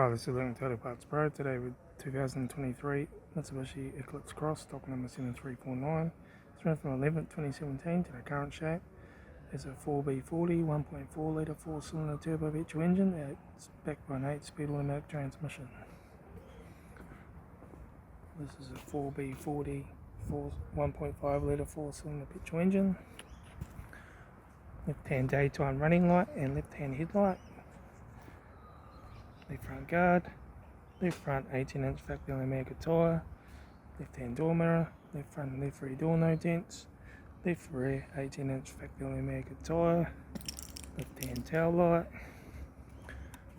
Hi, this is Litre Total Parts Pro. Today with 2023 Mitsubishi Eclipse Cross, stock number 7349. It's run from 11th 2017 to the current shape. It's a 4B40 1.4 litre 4-cylinder turbo-petrol engine. It's backed by an 8-speed automatic transmission. This is a 4B40 1.5 litre 4-cylinder petrol engine. Left-hand daytime running light and left-hand headlight. Left front guard, left front 18-inch factory America tyre, left hand door mirror, left front and left rear door no dents, left rear 18-inch factory America tyre, left hand tail light,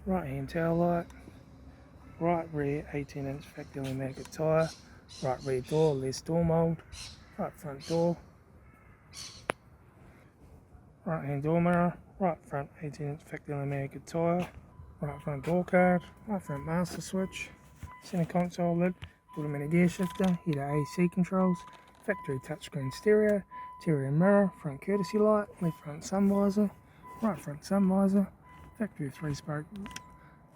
right hand tail light, right rear 18-inch factory America tyre, right rear door less door mould, right front door, right hand door mirror, right front 18-inch factory America tyre, right front door card, right front master switch, center console lid, automatic gear shifter, heater AC controls, factory touchscreen stereo, interior mirror, front courtesy light, left front sun visor, right front sun visor, factory 3-spoke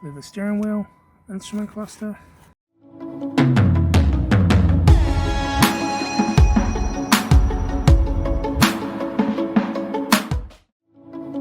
leather steering wheel, instrument cluster,